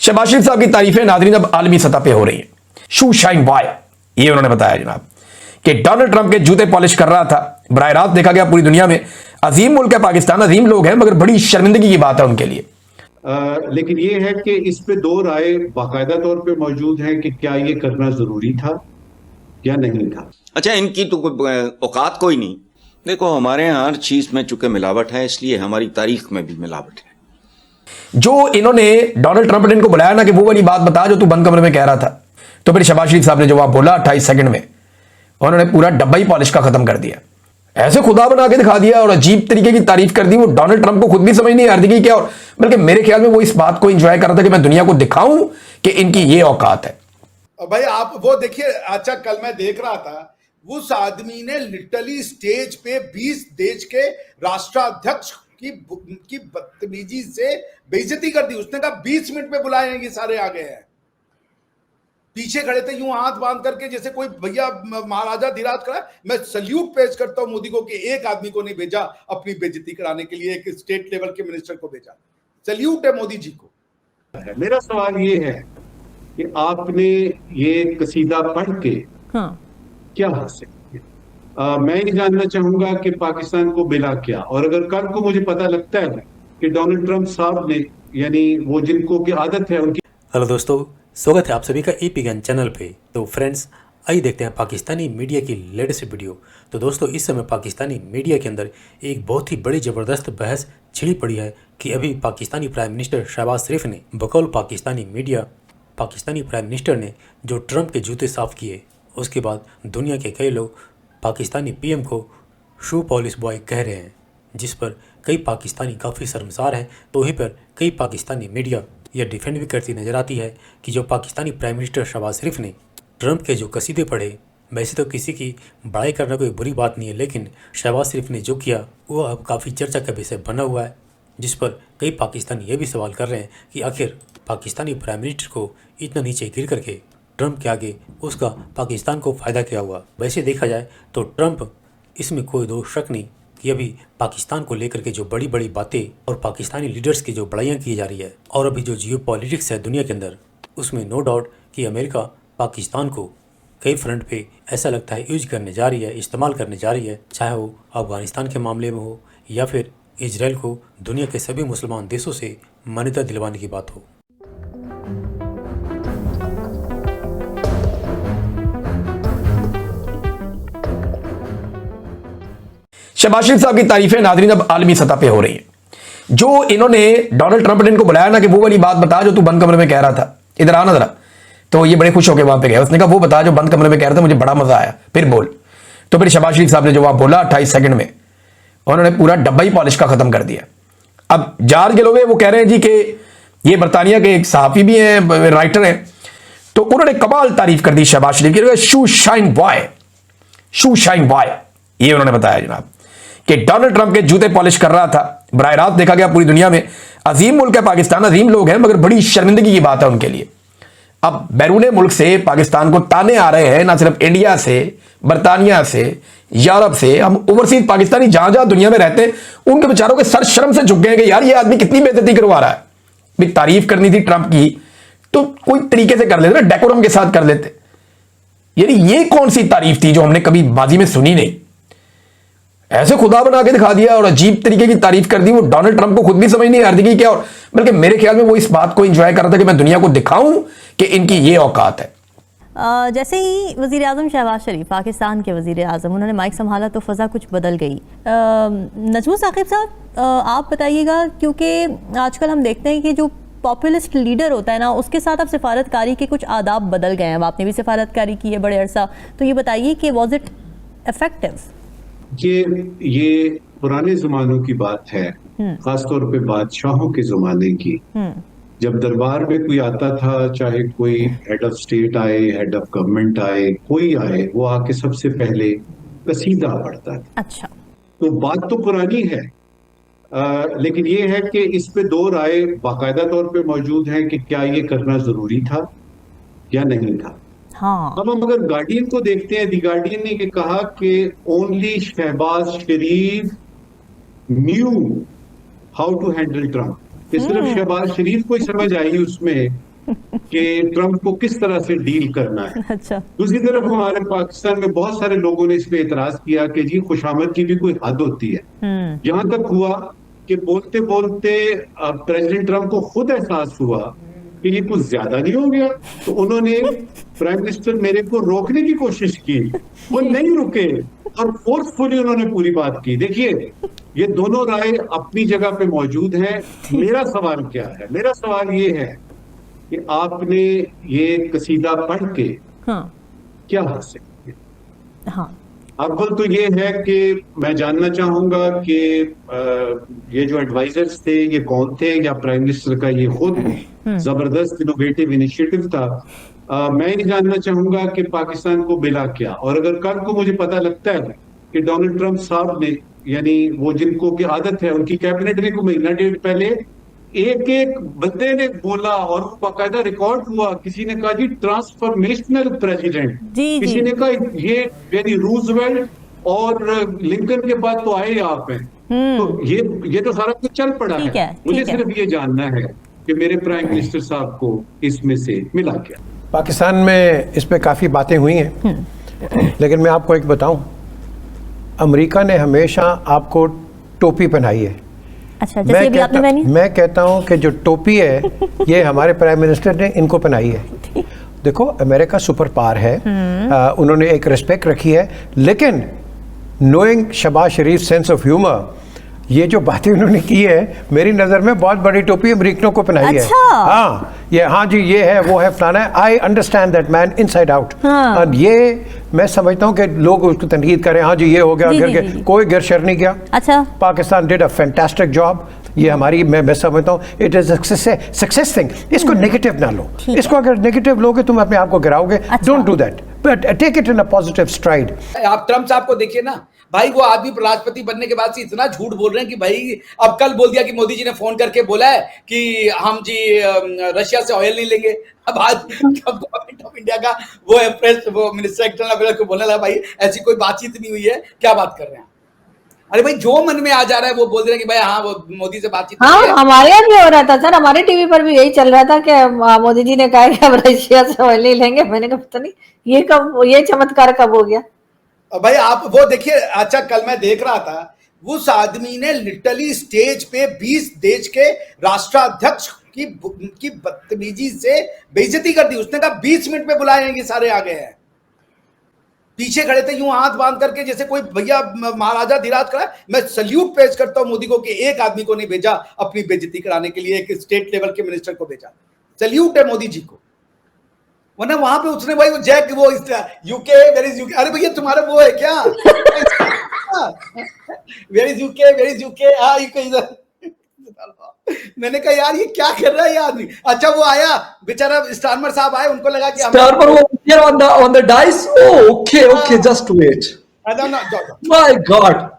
शहबाज शरीफ साहब की तारीफें नाज़रीन अब आलमी सतह पे हो रही हैं। शू शाइन वाई, ये उन्होंने बताया जनाब कि डोनाल्ड ट्रंप के जूते पॉलिश कर रहा था। बराह रास्त देखा गया पूरी दुनिया में अजीम मुल्क है पाकिस्तान, अजीम लोग हैं, मगर बड़ी शर्मिंदगी की बात है उनके लिए। लेकिन ये है कि इस पे दो राय बाकायदा तौर पे मौजूद है कि क्या ये करना जरूरी था या नहीं था। अच्छा, इनकी तो कोई औकात कोई नहीं। देखो, हमारे यहाँ हर चीज में चूंकि मिलावट है, इसलिए हमारी तारीख में भी मिलावट है। जो इन्होंने डोनाल्ड ट्रंप ने इनको बुलाया ना कि वो वाली बात बता जो तू बंद कमरे में कह रहा था, तो फिर शहबाज शरीफ साहब ने जवाब बोला 28 सेकंड में उन्होंने पूरा डब्बा ही पॉलिश का खत्म कर दिया। ऐसे खुदा बना के दिखा दिया और अजीब तरीके की तारीफ कर दी। वो डोनाल्ड ट्रंप को खुद भी समझ नहीं आ रही थी क्या, और बल्कि मेरे ख्याल में वो इस बात को एंजॉय कर रहा था कि मैं दुनिया को दिखाऊं कि इनकी ये औकात है। भाई आप वो देखिए, अच्छा कल मैं देख रहा था उस आदमी ने लिटरली स्टेज पे 20 देश के राष्ट्राध्यक्ष की बदतमीजी से बेइज्जती कर दी। उसने कहा 20 मिनट में बुलाए हैं, ये सारे आ गए हैं। पीछे खड़े थे यूं हाथ बांध करके जैसे कोई भैया महाराजा धीराज खड़ा। मैं सल्यूट पेश करता हूं मोदी को कि एक आदमी को नहीं भेजा अपनी बेइज्जती कराने के लिए, एक स्टेट लेवल के मिनिस्टर को भेजा। सल्यूट है मोदी जी को। मेरा सवाल ये है कि आपने ये कसीदा पढ़ के क्या हासिल किया। मैं ये जानना चाहूंगा कि पाकिस्तान को मिला क्या, और अगर कल को मुझे पता लगता है कि डोनाल्ड ट्रंप साहब ने, यानी वो जिनको की आदत है उनकी। हेलो दोस्तों, स्वागत है आप सभी का AP ज्ञान चैनल पे। तो फ्रेंड्स, आइए देखते हैं पाकिस्तानी मीडिया की लेटेस्ट वीडियो। तो दोस्तों, इस समय पाकिस्तानी मीडिया के अंदर एक बहुत ही बड़ी ज़बरदस्त बहस छिड़ी पड़ी है कि अभी पाकिस्तानी प्राइम मिनिस्टर शहबाज शरीफ ने बकौल Pakistani media, Pakistani prime minister ने जो ट्रंप के जूते साफ़ किए, उसके बाद दुनिया के कई लोग पाकिस्तानी PM को शू पॉलिश बॉय कह रहे हैं, जिस पर कई पाकिस्तानी काफ़ी शर्मसार हैं। तो वहीं पर कई पाकिस्तानी मीडिया यह डिफेंड भी करती नज़र आती है कि जो पाकिस्तानी प्राइम मिनिस्टर शहबाज शरीफ ने ट्रंप के जो कसीदे पढ़े, वैसे तो किसी की बड़ाई करना कोई बुरी बात नहीं है, लेकिन शहबाज शरीफ ने जो किया वो अब काफ़ी चर्चा का विषय बना हुआ है, जिस पर कई पाकिस्तानी ये भी सवाल कर रहे हैं कि आखिर पाकिस्तानी प्राइम मिनिस्टर को इतना नीचे गिर करके ट्रंप के आगे उसका पाकिस्तान को फ़ायदा क्या हुआ। वैसे देखा जाए तो ट्रंप, इसमें कोई दो शक नहीं कि अभी पाकिस्तान को लेकर के जो बड़ी बड़ी बातें और पाकिस्तानी लीडर्स की जो बड़ाइयाँ की जा रही है, और अभी जो जियो पॉलिटिक्स है दुनिया के अंदर, उसमें नो डाउट कि अमेरिका पाकिस्तान को कई फ्रंट पे ऐसा लगता है यूज करने जा रही है, इस्तेमाल करने जा रही है, चाहे वो अफगानिस्तान के मामले में हो या फिर इजराइल को दुनिया के सभी मुसलमान देशों से मान्यता दिलवाने की बात हो। शहबाज शरीफ साहब की तारीफें नाज़रीन अब आलमी सतह पे हो रही हैं। जो इन्होंने डोनाल्ड ट्रंप ने इनको बुलाया ना कि वो वाली बात बता जो तू बंद कमरे में कह रहा था, इधर आना जरा, तो ये बड़े खुश होकर वहां पे गए। उसने कहा वो बता जो बंद कमरे में कह रहा था, मुझे बड़ा मजा आया, फिर बोल। तो फिर शहबाज शरीफ साहब ने जवाब बोला 28 सेकंड में उन्होंने पूरा डब्बा ही पॉलिश का खत्म कर दिया। अब जॉर्ज गैलोवे वो कह रहे हैं जी कि ये बरतानिया के एक सहाफ़ी भी हैं, राइटर हैं, तो उन्होंने कमाल तारीफ कर दी शहबाज शरीफ की। शू शाइन बॉय, शू शाइन बॉय, ये उन्होंने बताया जनाब कि डोनाल्ड ट्रंप के जूते पॉलिश कर रहा था। बराह रास्त देखा गया पूरी दुनिया में अजीम मुल्क है पाकिस्तान, अजीम लोग हैं, मगर बड़ी शर्मिंदगी की बात है उनके लिए। अब बैरून मुल्क से पाकिस्तान को ताने आ रहे हैं, ना सिर्फ इंडिया से, बरतानिया से, यूरोप से। हम ओवरसीज पाकिस्तानी जहां जहां दुनिया में रहते हैं उनके बेचारों के सर शर्म से झुक गए कि यार ये आदमी कितनी बेइज्जती करवा रहा है। भी तारीफ करनी थी ट्रंप की तो कोई तरीके से कर लेते ना, डेकोरम के साथ कर लेते। यानी ये कौन सी तारीफ थी जो हमने कभी माजी में सुनी नहीं। ऐसे खुदा बना के दिखा दिया और अजीब तरीके की तारीफ कर दी। वो डोनाल्ड ट्रंप को खुद भी समझ नहीं आ रही थी क्या, और बल्कि मेरे ख्याल में वो इस बात को एंजॉय कर रहा था कि मैं दुनिया को दिखाऊं कि इनकी ये औकात है। जैसे ही वज़ीर आज़म शहबाज शरीफ, पाकिस्तान के वज़ीर आज़म, उन्होंने माइक संभाला तो फ़ज़ा कुछ बदल गई। नजमुल साकिब साहब, आप बताइएगा, क्योंकि आजकल हम देखते हैं कि जो पॉपुलिस्ट लीडर होता है ना, उसके साथ अब सिफारतकारी के कुछ आदाब बदल गए हैं। आपने भी सिफारतकारी की है बड़े अरसा, तो ये बताइए कि वॉज इट इफेक्टिव? ये पुराने जमानों की बात है, खासतौर पे बादशाहों के जमाने की। जब दरबार में कोई आता था, चाहे कोई हेड ऑफ स्टेट आए, हेड ऑफ गवर्नमेंट आए, कोई आए, वो आके सबसे पहले कसीदा पढ़ता था। अच्छा, तो बात तो पुरानी है, लेकिन ये है कि इस पे दो राय बाकायदा तौर पे मौजूद है कि क्या ये करना जरूरी था या नहीं था। हाँ। अब हम अगर गार्डियन को देखते हैं, दी गार्डियन ने कहा कि only Shahbaz Sharif knew how to handle Trump, कि सिर्फ शहबाज शरीफ को ही समझ आई उसमें कि ट्रंप को किस तरह से डील करना है। अच्छा। दूसरी तरफ हमारे पाकिस्तान में बहुत सारे लोगों ने इस पे एतराज किया कि जी खुशामद की भी कोई हद होती है। यहां तक हुआ कि बोलते बोलते प्रेसिडेंट ट्रंप को खुद एहसास हुआ कि ये कुछ ज्यादा नहीं हो गया, तो उन्होंने प्राइम मिनिस्टर मेरे को रोकने की कोशिश की, वो नहीं रुके और फोर्सफुली उन्होंने पूरी बात की। देखिए, ये दोनों राय अपनी जगह पे मौजूद हैं। मेरा सवाल क्या है? मेरा सवाल ये है कि आपने ये कसीदा पढ़ के हाँ क्या हासिल किया? हाँ अव्वल तो ये है कि मैं जानना चाहूंगा कि ये जो एडवाइजर्स थे ये कौन थे, या प्राइम मिनिस्टर का ये खुद जबरदस्त इनोवेटिव इनिशिएटिव था। मैं ये जानना चाहूंगा कि पाकिस्तान को मिला क्या, और अगर कल को मुझे पता लगता है कि डोनाल्ड ट्रंप साहब ने, यानी वो जिनको की आदत है, उनकी कैबिनेट में को महीना डेढ़ पहले एक एक बंदे ने बोला और बाकायदा रिकॉर्ड हुआ, किसी ने कहा जी ट्रांसफॉर्मेशनल प्रेसिडेंट, जी, किसी जी। ने कहा ये यानी रूजवेल्ट और लिंकन के बाद तो आए आप हैं। तो ये तो सारा कुछ चल पड़ा ठीक है। है, मुझे ठीक है। सिर्फ ये जानना है कि मेरे प्राइम मिनिस्टर साहब को इसमें से मिला क्या। पाकिस्तान में इस पे काफ़ी बातें हुई हैं, लेकिन मैं आपको एक बताऊं, अमेरिका ने हमेशा आपको टोपी पहनाई है। अच्छा, जैसे अभी आपने पहनी। मैं कहता हूं कि जो टोपी है ये हमारे प्राइम मिनिस्टर ने इनको पहनाई है। देखो, अमेरिका सुपर पावर है, उन्होंने एक रिस्पेक्ट रखी है, लेकिन knowing Shahbaz Sharif sense of humour, ये जो बातें उन्होंने की है, मेरी नज़र में बहुत बड़ी टोपी अमेरिकनों को पहनाई है। अच्छा। हाँ जी, ये है, वो है, फलाना है। I understand that man inside out. और ये मैं समझता हूँ कि लोग उसको तनकीद करें, हाँ जी ये हो गया, जी, गिर जी, के जी, जी। कोई गिर शर नहीं किया। अच्छा। Pakistan did a fantastic job. ये हमारी, मैं समझता हूँ इट इज सक्सेस थिंग। इसको नेगेटिव ना लो, इसको अगर नेगेटिव लोगे तुम अपने आप को गिराओगे। Don't do that, but take it in a positive stride. आप ट्रम्प साहब को देखिए ना भाई, वो आदमी राष्ट्रपति बनने के बाद से इतना झूठ बोल रहे हैं कि भाई, अब कल बोल दिया कि मोदी जी ने फोन करके बोला है कि हम जी रशिया से ऑयल नहीं लेंगे। अब आज गवर्नमेंट ऑफ इंडिया का वो एम्प्रेस, वो मिनिस्टर एक्सटर्नल अफेयर्स को बोलने लगा भाई ऐसी कोई बातचीत नहीं हुई है, क्या बात कर रहे हैं। अरे भाई, जो मन में आ जा रहा है वो बोल रहे हैं कि भाई हाँ वो मोदी से बातचीत। हाँ, हमारे यहाँ भी हो रहा था सर, हमारे टीवी पर भी यही चल रहा था कि मोदी जी ने कहा कि अब रशिया से ऑयल नहीं लेंगे। मैंने कहा पता नहीं ये चमत्कार कब हो गया। भाई आप वो देखिए, अच्छा कल मैं देख रहा था, उस आदमी ने लिटरली स्टेज पे 20 देश के राष्ट्राध्यक्ष की बदतमीजी से बेइज्जती कर दी। उसने कहा 20 मिनट में बुलाए हैं, ये सारे आ गए हैं। पीछे खड़े थे यूं हाथ बांध करके जैसे कोई भैया महाराजा धीराज करा। मैं सल्यूट पेश करता हूं मोदी को कि एक आदमी को नहीं भेजा अपनी बेइज्जती कराने के लिए, एक स्टेट लेवल के मिनिस्टर को भेजा। सल्यूट है मोदी जी को। वरना वहां पे उसने भाई वो जैक वो यूके, वेयर इज यूके, अरे भैया तुम्हारा वो है क्या? Where is UK, where is UK, हाँ इधर। मैंने कहा यार ये क्या कर रहा है ये आदमी। अच्छा वो आया बेचारा स्टारमर साहब आए, उनको लगा कि Starmer was here on the dice. Oh, okay, just wait. no, My God.